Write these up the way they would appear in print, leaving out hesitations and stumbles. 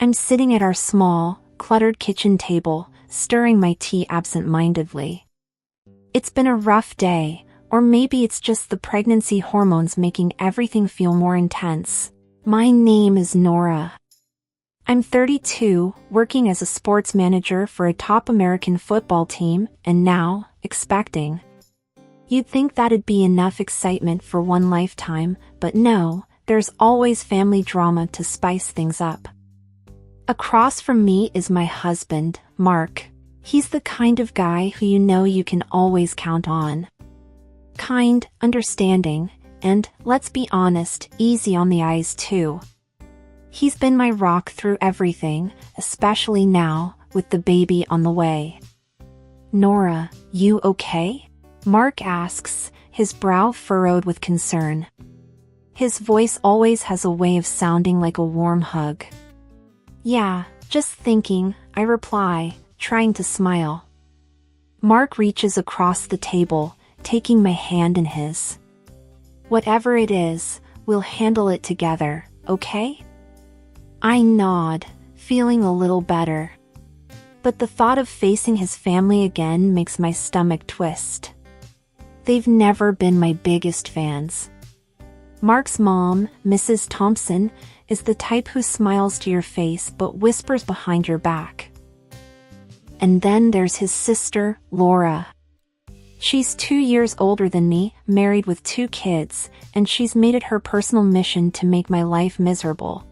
I'm sitting at our small, cluttered kitchen table, stirring my tea absent-mindedly. It's been a rough day, or maybe it's just the pregnancy hormones making everything feel more intense. My name is Nora. I'm 32, working as a sports manager for a top American football team, and now, expecting. You'd think that'd be enough excitement for one lifetime, but no, there's always family drama to spice things up. Across from me is my husband, Mark. He's the kind of guy who you know you can always count on. Kind, understanding, and, let's be honest, easy on the eyes too. He's been my rock through everything, especially now, with the baby on the way. Nora, you okay? Mark asks, his brow furrowed with concern. His voice always has a way of sounding like a warm hug. Yeah, just thinking, I reply, trying to smile. Mark reaches across the table, taking my hand in his. Whatever it is, we'll handle it together, okay? I nod, feeling a little better. But the thought of facing his family again makes my stomach twist. They've never been my biggest fans. Mark's mom, Mrs. Thompson, is the type who smiles to your face but whispers behind your back. And then there's his sister, Laura. She's 2 years older than me, married with 2 kids, and she's made it her personal mission to make my life miserable.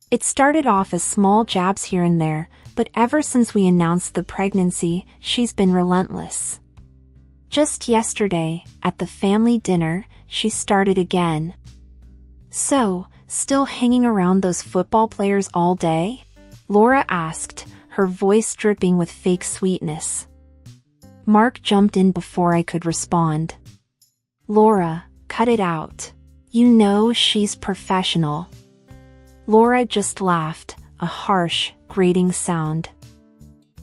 It started off as small jabs here and there, but ever since we announced the pregnancy, she's been relentless. Just yesterday, at the family dinner, she started again. So, still hanging around those football players all day? Laura asked, her voice dripping with fake sweetness. Mark jumped in before I could respond. Laura, cut it out. You know she's professional. Laura just laughed, a harsh, grating sound.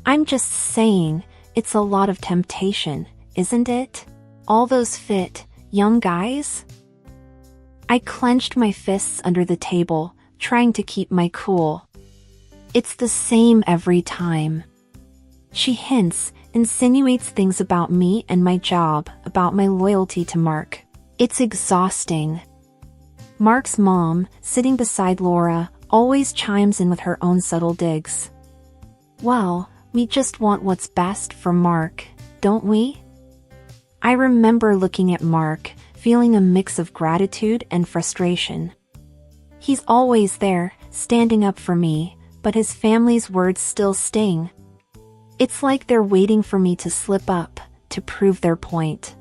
I'm just saying, it's a lot of temptation, isn't it? All those fit, young guys? I clenched my fists under the table, trying to keep my cool. It's the same every time. She hints, insinuates things about me and my job, about my loyalty to Mark. It's exhausting. Mark's mom, sitting beside Laura, always chimes in with her own subtle digs. Well, we just want what's best for Mark, don't we? I remember looking at Mark, feeling a mix of gratitude and frustration. He's always there, standing up for me, but his family's words still sting. It's like they're waiting for me to slip up, to prove their point.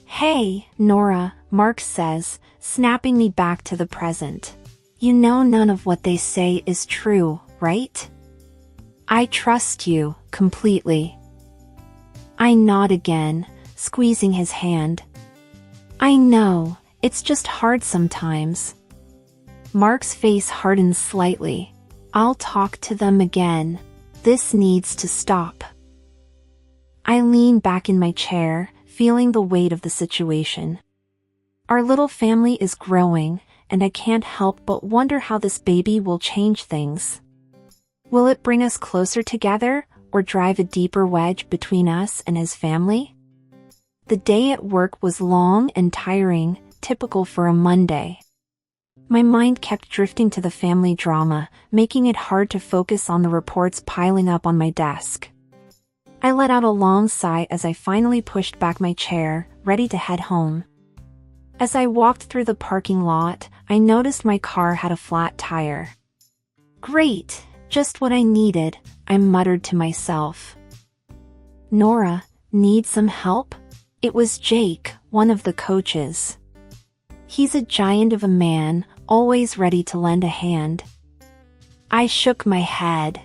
Hey, Nora, Mark says, snapping me back to the present. You know none of what they say is true, right? I trust you, completely. I nod again, squeezing his hand. I know, it's just hard sometimes. Mark's face hardens slightly. I'll talk to them again. This needs to stop. I lean back in my chair, feeling the weight of the situation. Our little family is growing, and I can't help but wonder how this baby will change things. Will it bring us closer together, or drive a deeper wedge between us and his family? The day at work was long and tiring, typical for a Monday. My mind kept drifting to the family drama, making it hard to focus on the reports piling up on my desk. I let out a long sigh as I finally pushed back my chair, ready to head home. As I walked through the parking lot, I noticed my car had a flat tire. Great, just what I needed, I muttered to myself. Nora, need some help? It was Jake, one of the coaches. He's a giant of a man, always ready to lend a hand. I shook my head.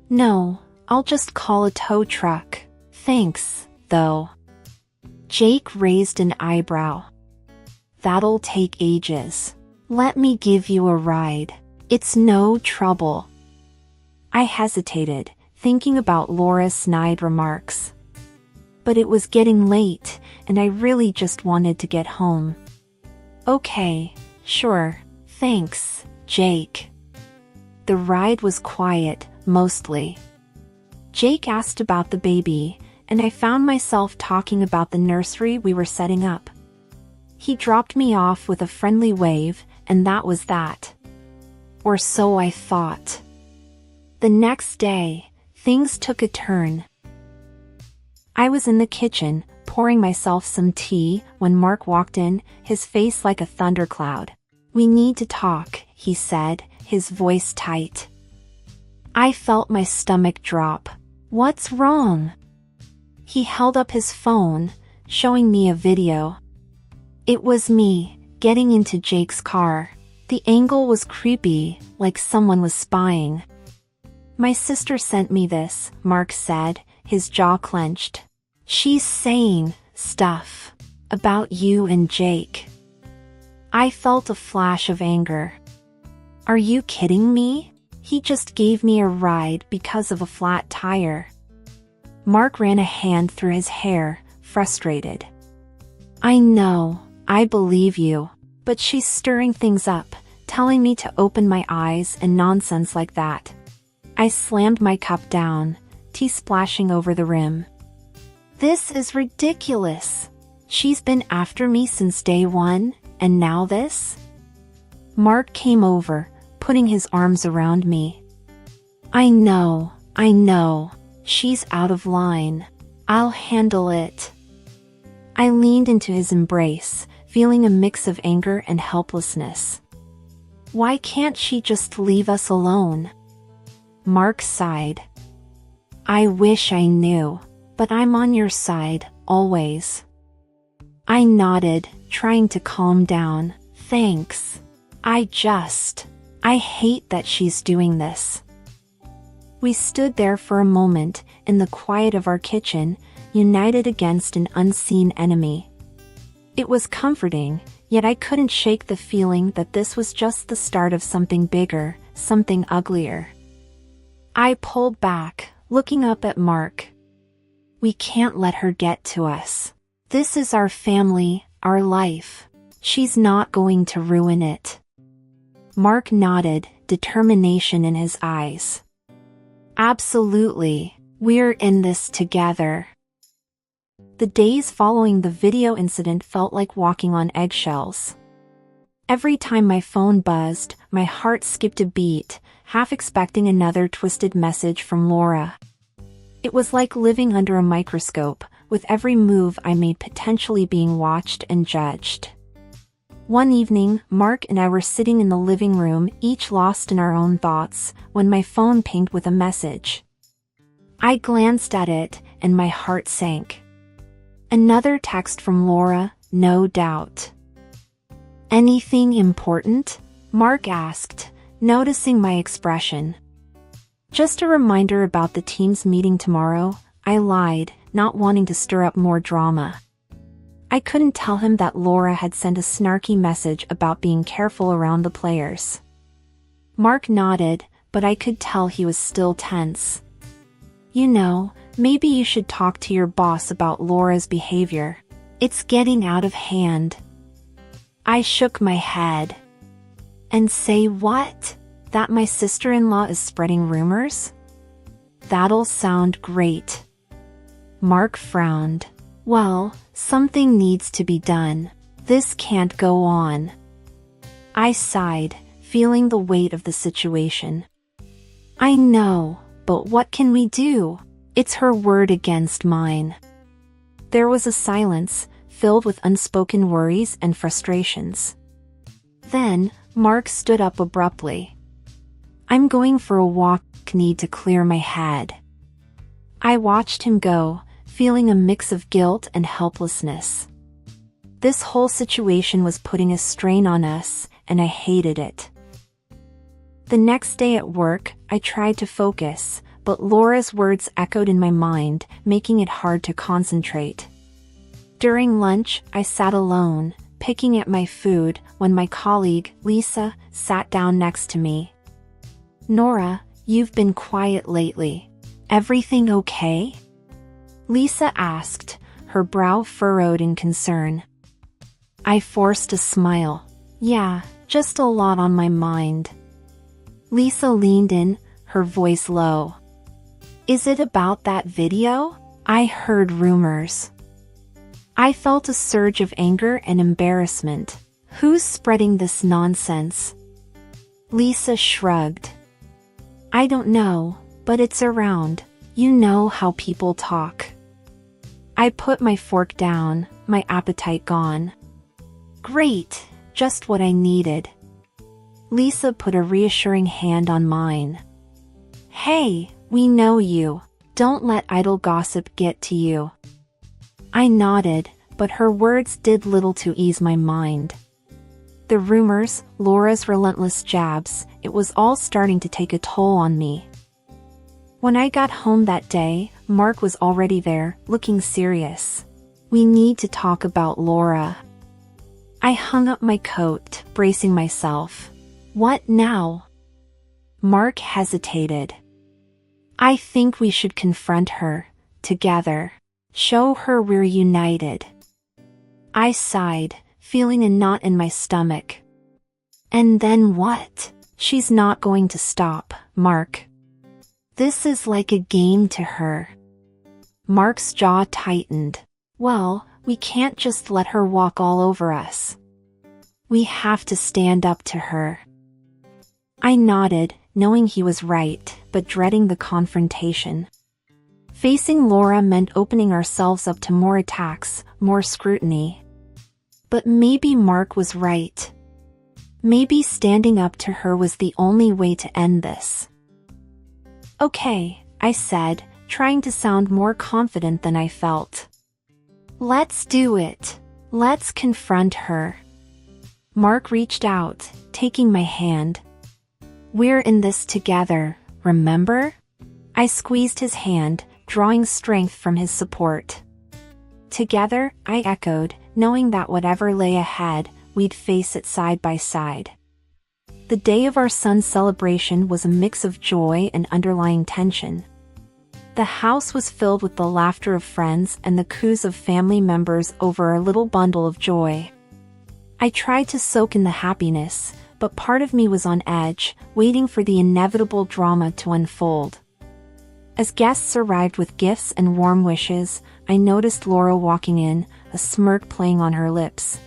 No, I'll just call a tow truck. Thanks, though. Jake raised an eyebrow. That'll take ages. Let me give you a ride. It's no trouble. I hesitated, thinking about Laura's snide remarks. But it was getting late, and I really just wanted to get home. Okay, sure, thanks, Jake. The ride was quiet, mostly. Jake asked about the baby, and I found myself talking about the nursery we were setting up. He dropped me off with a friendly wave, and that was that. Or so I thought. The next day, things took a turn. I was in the kitchen, pouring myself some tea, when Mark walked in, his face like a thundercloud. "We need to talk," he said, his voice tight. I felt my stomach drop. "What's wrong?" He held up his phone, showing me a video. It was me, getting into Jake's car. The angle was creepy, like someone was spying. "My sister sent me this," Mark said, his jaw clenched. "She's saying stuff about you and Jake." I felt a flash of anger. "Are you kidding me? He just gave me a ride because of a flat tire." Mark ran a hand through his hair, frustrated. "I know, I believe you, but she's stirring things up, telling me to open my eyes and nonsense like that." I slammed my cup down, tea splashing over the rim. "This is ridiculous. She's been after me since day one, and now this?" Mark came over, putting his arms around me. I know. She's out of line. I'll handle it." I leaned into his embrace, feeling a mix of anger and helplessness. "Why can't she just leave us alone?" Mark sighed. "I wish I knew, but I'm on your side, always." I nodded, trying to calm down. "Thanks. I hate that she's doing this." We stood there for a moment, in the quiet of our kitchen, united against an unseen enemy. It was comforting, yet I couldn't shake the feeling that this was just the start of something bigger, something uglier. I pulled back, looking up at Mark. "We can't let her get to us. This is our family, our life. She's not going to ruin it." Mark nodded, determination in his eyes. "Absolutely, we're in this together." The days following the video incident felt like walking on eggshells. Every time my phone buzzed, my heart skipped a beat, half expecting another twisted message from Laura. It was like living under a microscope, with every move I made potentially being watched and judged. One evening, Mark and I were sitting in the living room, each lost in our own thoughts, when my phone pinged with a message. I glanced at it, and my heart sank. Another text from Laura, no doubt. "Anything important?" Mark asked, noticing my expression. "Just a reminder about the team's meeting tomorrow," I lied, not wanting to stir up more drama. I couldn't tell him that Laura had sent a snarky message about being careful around the players. Mark nodded, but I could tell he was still tense. "You know, maybe you should talk to your boss about Laura's behavior. It's getting out of hand." I shook my head. "And say what? That my sister-in-law is spreading rumors?" "That'll sound great." Mark frowned. "Well, something needs to be done. This can't go on." I sighed, feeling the weight of the situation. "I know, but what can we do? It's her word against mine." There was a silence, filled with unspoken worries and frustrations. Then, Mark stood up abruptly. "I'm going for a walk, need to clear my head." I watched him go, feeling a mix of guilt and helplessness. This whole situation was putting a strain on us, and I hated it. The next day at work, I tried to focus, but Laura's words echoed in my mind, making it hard to concentrate. During lunch, I sat alone, picking at my food, when my colleague, Lisa, sat down next to me. "Nora, you've been quiet lately. Everything okay?" Lisa asked, her brow furrowed in concern. I forced a smile. "Yeah, just a lot on my mind." Lisa leaned in, her voice low. Is it about that video? I heard rumors. I felt a surge of anger and embarrassment. Who's spreading this nonsense? Lisa shrugged. I don't know, but it's around. You know how people talk. I put my fork down, my appetite gone. Great, just what I needed. Lisa put a reassuring hand on mine. Hey, we know you. Don't let idle gossip get to you. I nodded, but her words did little to ease my mind. The rumors, Laura's relentless jabs, it was all starting to take a toll on me. When I got home that day, Mark was already there, looking serious. We need to talk about Laura. I hung up my coat, bracing myself. What now? Mark hesitated. I think we should confront her, together. Show her we're united. I sighed, feeling a knot in my stomach. And then what? She's not going to stop, Mark. This is like a game to her. Mark's jaw tightened. Well, we can't just let her walk all over us. We have to stand up to her. I nodded, knowing he was right, but dreading the confrontation. Facing Laura meant opening ourselves up to more attacks, more scrutiny. But maybe Mark was right. Maybe standing up to her was the only way to end this. Okay, I said, trying to sound more confident than I felt. Let's do it. Let's confront her. Mark reached out, taking my hand. We're in this together, remember? I squeezed his hand, drawing strength from his support. Together, I echoed, knowing that whatever lay ahead, we'd face it side by side. The day of our son's celebration was a mix of joy and underlying tension. The house was filled with the laughter of friends and the coos of family members over our little bundle of joy. I tried to soak in the happiness, but part of me was on edge, waiting for the inevitable drama to unfold. As guests arrived with gifts and warm wishes, I noticed Laura walking in, a smirk playing on her lips.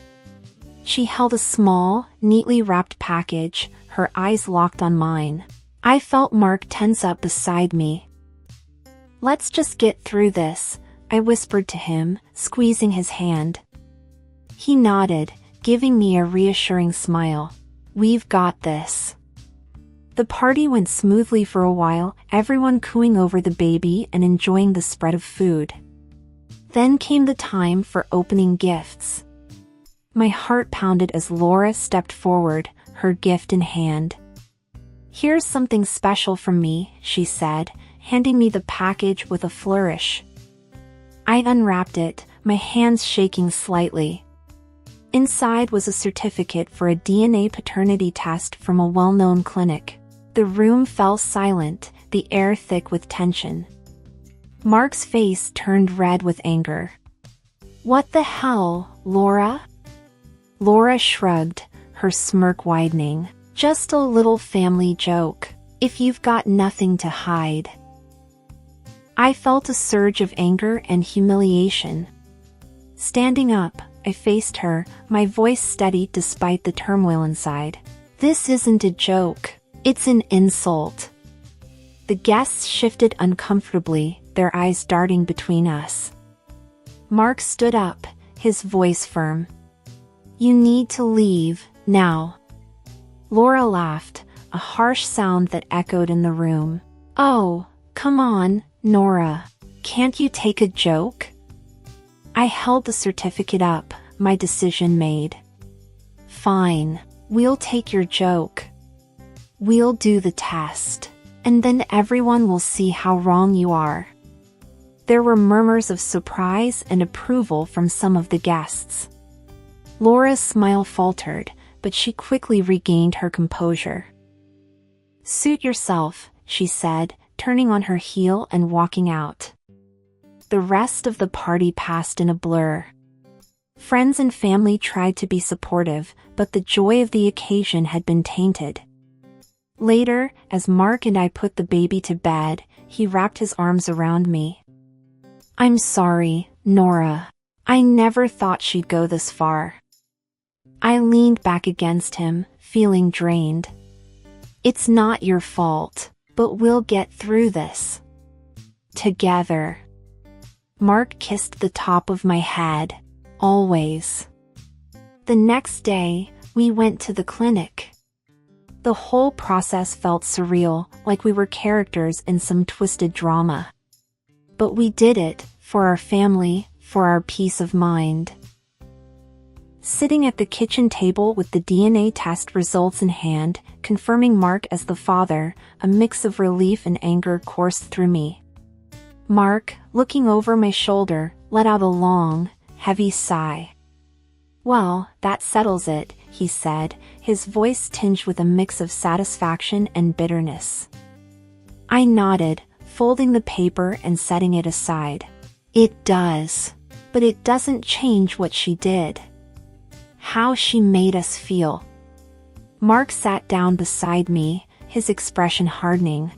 She held a small, neatly wrapped package, her eyes locked on mine. I felt Mark tense up beside me. Let's just get through this, I whispered to him, squeezing his hand. He nodded, giving me a reassuring smile. We've got this. The party went smoothly for a while, everyone cooing over the baby and enjoying the spread of food. Then came the time for opening gifts. My heart pounded as Laura stepped forward, her gift in hand. Here's something special from me, she said, handing me the package with a flourish. I unwrapped it, my hands shaking slightly. Inside was a certificate for a DNA paternity test from a well-known clinic. The room fell silent, the air thick with tension. Mark's face turned red with anger. What the hell, Laura? Laura shrugged, her smirk widening. Just a little family joke, if you've got nothing to hide. I felt a surge of anger and humiliation. Standing up, I faced her, my voice steady despite the turmoil inside. This isn't a joke, it's an insult. The guests shifted uncomfortably, their eyes darting between us. Mark stood up, his voice firm. You need to leave, now. Laura laughed, a harsh sound that echoed in the room. Oh, come on, Nora. Can't you take a joke? I held the certificate up, my decision made. Fine, we'll take your joke. We'll do the test, and then everyone will see how wrong you are. There were murmurs of surprise and approval from some of the guests. Laura's smile faltered, but she quickly regained her composure. Suit yourself, she said, turning on her heel and walking out. The rest of the party passed in a blur. Friends and family tried to be supportive, but the joy of the occasion had been tainted. Later, as Mark and I put the baby to bed, he wrapped his arms around me. "I'm sorry, Nora. I never thought she'd go this far." I leaned back against him, feeling drained. "It's not your fault, but we'll get through this together." Mark kissed the top of my head. "Always." The next day, we went to the clinic. The whole process felt surreal, like we were characters in some twisted drama. But we did it, for our family, for our peace of mind. Sitting at the kitchen table with the DNA test results in hand, confirming Mark as the father, a mix of relief and anger coursed through me. Mark, looking over my shoulder, let out a long, heavy sigh. "Well, that settles it," he said, his voice tinged with a mix of satisfaction and bitterness. I nodded, folding the paper and setting it aside. "It does. But it doesn't change what she did. How she made us feel." Mark sat down beside me, his expression hardening.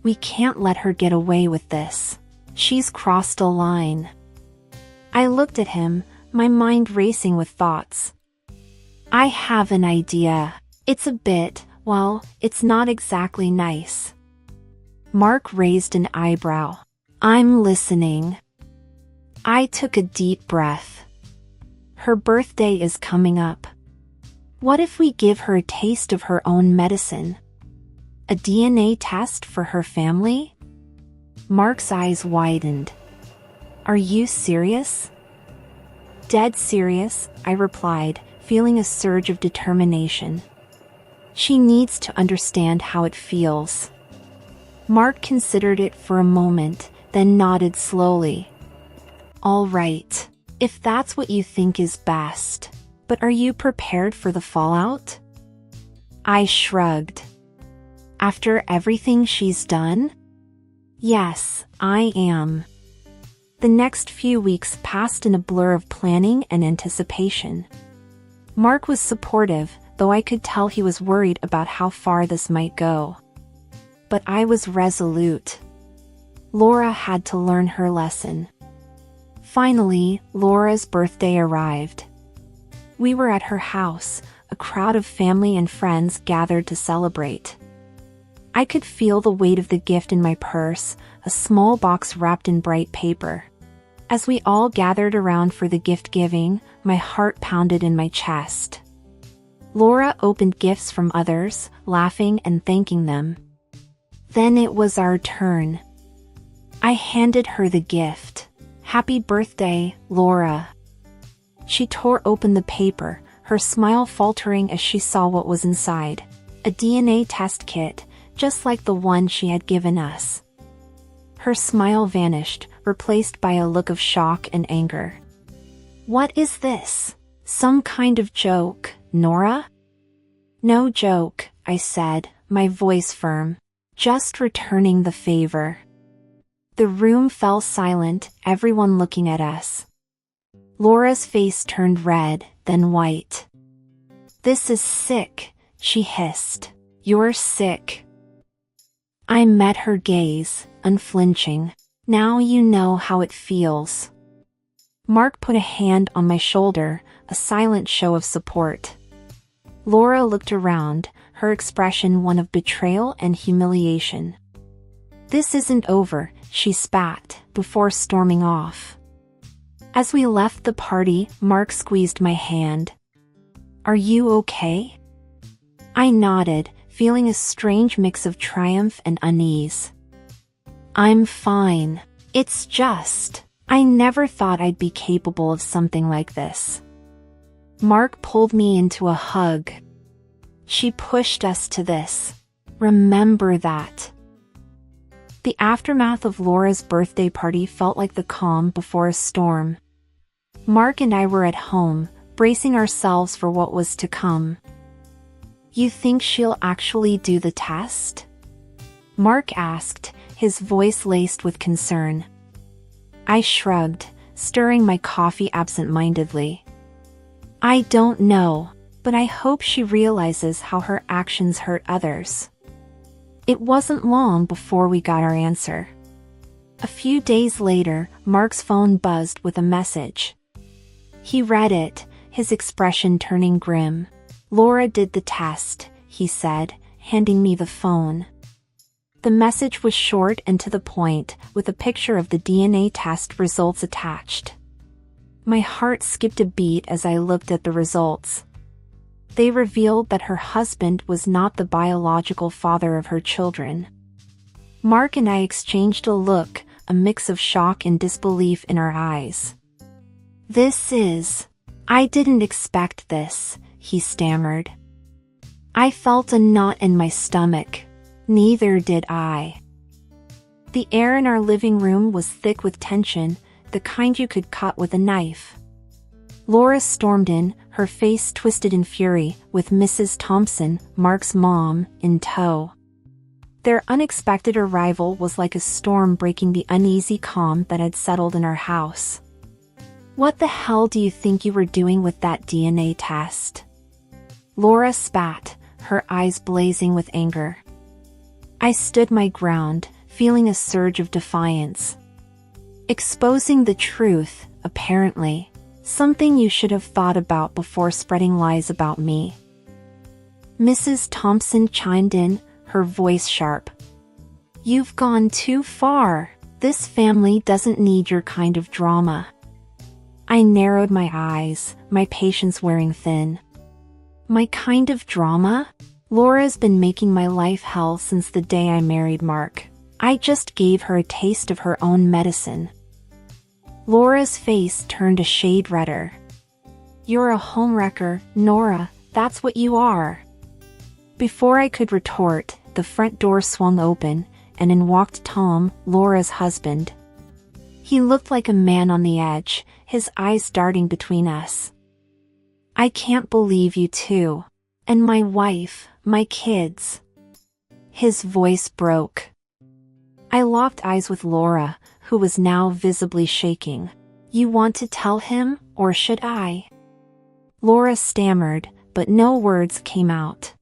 "We can't let her get away with this. She's crossed a line." I looked at him, my mind racing with thoughts. "I have an idea. It's a bit, well, it's not exactly nice." Mark raised an eyebrow. "I'm listening." I took a deep breath. "Her birthday is coming up. What if we give her a taste of her own medicine? A DNA test for her family?" Mark's eyes widened. "Are you serious?" "Dead serious," I replied, feeling a surge of determination. "She needs to understand how it feels." Mark considered it for a moment, then nodded slowly. "All right, if that's what you think is best. But are you prepared for the fallout?" I shrugged. "After everything she's done?" "Yes, I am." The next few weeks passed in a blur of planning and anticipation. Mark was supportive, though I could tell he was worried about how far this might go. But I was resolute. Laura had to learn her lesson. Finally, Laura's birthday arrived. We were at her house, a crowd of family and friends gathered to celebrate. I could feel the weight of the gift in my purse, a small box wrapped in bright paper. As we all gathered around for the gift giving, my heart pounded in my chest. Laura opened gifts from others, laughing and thanking them. Then it was our turn. I handed her the gift. "Happy birthday, Laura." She tore open the paper, her smile faltering as she saw what was inside. A DNA test kit, just like the one she had given us. Her smile vanished, replaced by a look of shock and anger. "What is this? Some kind of joke, Nora?" "No joke," I said, my voice firm. "Just returning the favor." The room fell silent, everyone looking at us. Laura's face turned red, then white. "This is sick," she hissed. "You're sick." I met her gaze, unflinching. "Now you know how it feels." Mark put a hand on my shoulder, a silent show of support. Laura looked around, her expression one of betrayal and humiliation. "This isn't over," she spat, before storming off. As we left the party, Mark squeezed my hand. "Are you okay?" I nodded, feeling a strange mix of triumph and unease. "I'm fine. It's just, I never thought I'd be capable of something like this." Mark pulled me into a hug. "She pushed us to this. Remember that." The aftermath of Laura's birthday party felt like the calm before a storm. Mark and I were at home, bracing ourselves for what was to come. "You think she'll actually do the test?" Mark asked, his voice laced with concern. I shrugged, stirring my coffee absent-mindedly. "I don't know, but I hope she realizes how her actions hurt others." It wasn't long before we got our answer. A few days later, Mark's phone buzzed with a message. He read it, his expression turning grim. "Laura did the test," he said, handing me the phone. The message was short and to the point, with a picture of the DNA test results attached. My heart skipped a beat as I looked at the results. They revealed that her husband was not the biological father of her children. Mark and I exchanged a look, a mix of shock and disbelief in our eyes. I didn't expect this," he stammered. I felt a knot in my stomach. Neither did I. The air in our living room was thick with tension, the kind you could cut with a knife. Laura stormed in, her face twisted in fury, with Mrs. Thompson, Mark's mom, in tow. Their unexpected arrival was like a storm breaking the uneasy calm that had settled in our house. "What the hell do you think you were doing with that DNA test?" Laura spat, her eyes blazing with anger. I stood my ground, feeling a surge of defiance. "Exposing the truth, apparently. Something you should have thought about before spreading lies about me." Mrs. Thompson chimed in, her voice sharp. "You've gone too far. This family doesn't need your kind of drama." I narrowed my eyes, my patience wearing thin. My kind of drama? Laura's been making my life hell since the day I married Mark. I just gave her a taste of her own medicine. Laura's face turned a shade redder. "You're a homewrecker, Nora, that's what you are." Before I could retort, the front door swung open, and in walked Tom, Laura's husband. He looked like a man on the edge, his eyes darting between us. "I can't believe you two. And my wife, my kids." His voice broke. I locked eyes with Laura, who was now visibly shaking. "You want to tell him, or should I?" Laura stammered, but no words came out.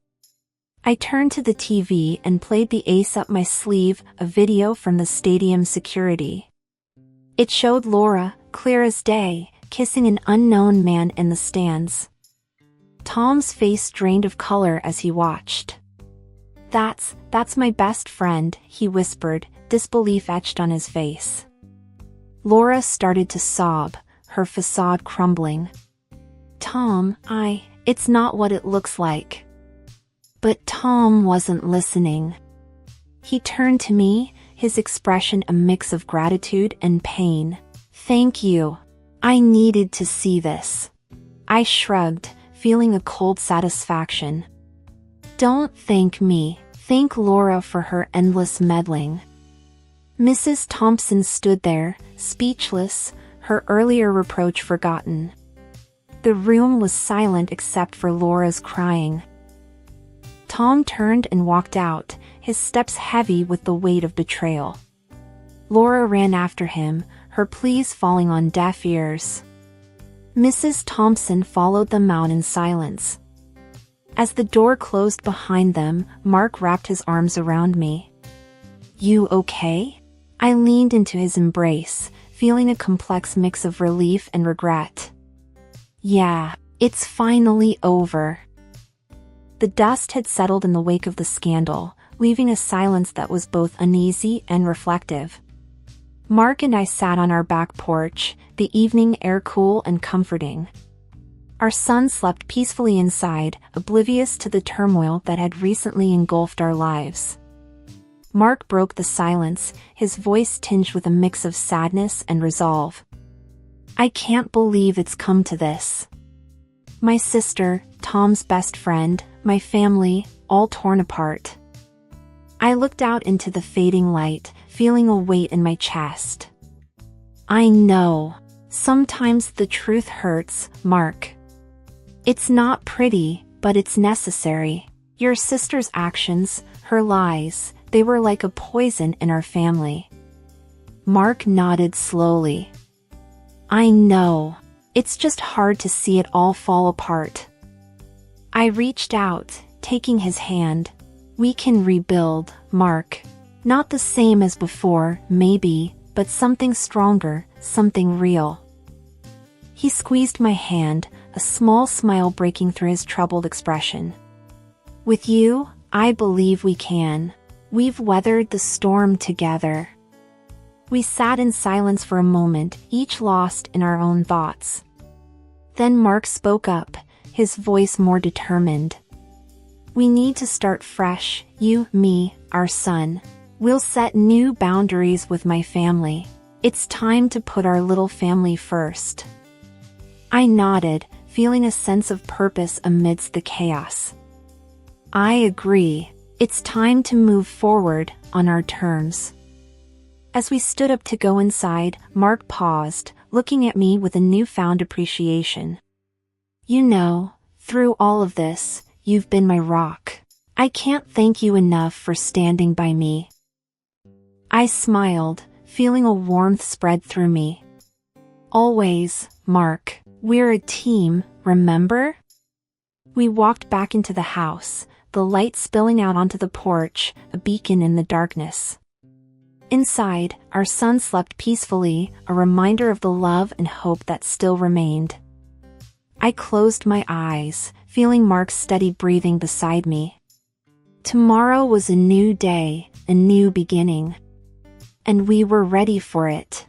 I turned to the TV and played the ace up my sleeve, a video from the stadium security. It showed Laura, clear as day, kissing an unknown man in the stands. Tom's face drained of color as he watched. That's my best friend," he whispered, disbelief etched on his face. Laura started to sob, her facade crumbling. "Tom, it's not what it looks like." But Tom wasn't listening. He turned to me, his expression a mix of gratitude and pain. "Thank you. I needed to see this." I shrugged, feeling a cold satisfaction. "Don't thank me, thank Laura for her endless meddling." Mrs. Thompson stood there, speechless, her earlier reproach forgotten. The room was silent except for Laura's crying. Tom turned and walked out, his steps heavy with the weight of betrayal. Laura ran after him, her pleas falling on deaf ears. Mrs. Thompson followed them out in silence. As the door closed behind them, Mark wrapped his arms around me. "You okay?" I leaned into his embrace, feeling a complex mix of relief and regret. "Yeah, it's finally over." The dust had settled in the wake of the scandal, leaving a silence that was both uneasy and reflective. Mark and I sat on our back porch, the evening air cool and comforting. Our son slept peacefully inside, oblivious to the turmoil that had recently engulfed our lives. Mark broke the silence, his voice tinged with a mix of sadness and resolve. "I can't believe it's come to this. My sister, Tom's best friend, my family, all torn apart." I looked out into the fading light, feeling a weight in my chest. "I know. Sometimes the truth hurts, Mark. It's not pretty, but it's necessary. Your sister's actions, her lies, they were like a poison in our family." Mark nodded slowly. "I know. It's just hard to see it all fall apart." I reached out, taking his hand. We can rebuild, Mark. Not the same as before, maybe, but something stronger, something real. He squeezed my hand, a small smile breaking through his troubled expression. With you, I believe we can. We've weathered the storm together. We sat in silence for a moment, each lost in our own thoughts. Then Mark spoke up, his voice more determined. We need to start fresh, you, me, our son. We'll set new boundaries with my family. It's time to put our little family first. I nodded, feeling a sense of purpose amidst the chaos. I agree. It's time to move forward on our terms. As we stood up to go inside, Mark paused, looking at me with a newfound appreciation. You know, through all of this, you've been my rock. I can't thank you enough for standing by me. I smiled, feeling a warmth spread through me. Always, Mark. We're a team, remember? We walked back into the house, the light spilling out onto the porch, a beacon in the darkness. Inside, our son slept peacefully, a reminder of the love and hope that still remained. I closed my eyes, feeling Mark's steady breathing beside me. Tomorrow was a new day, a new beginning. And we were ready for it.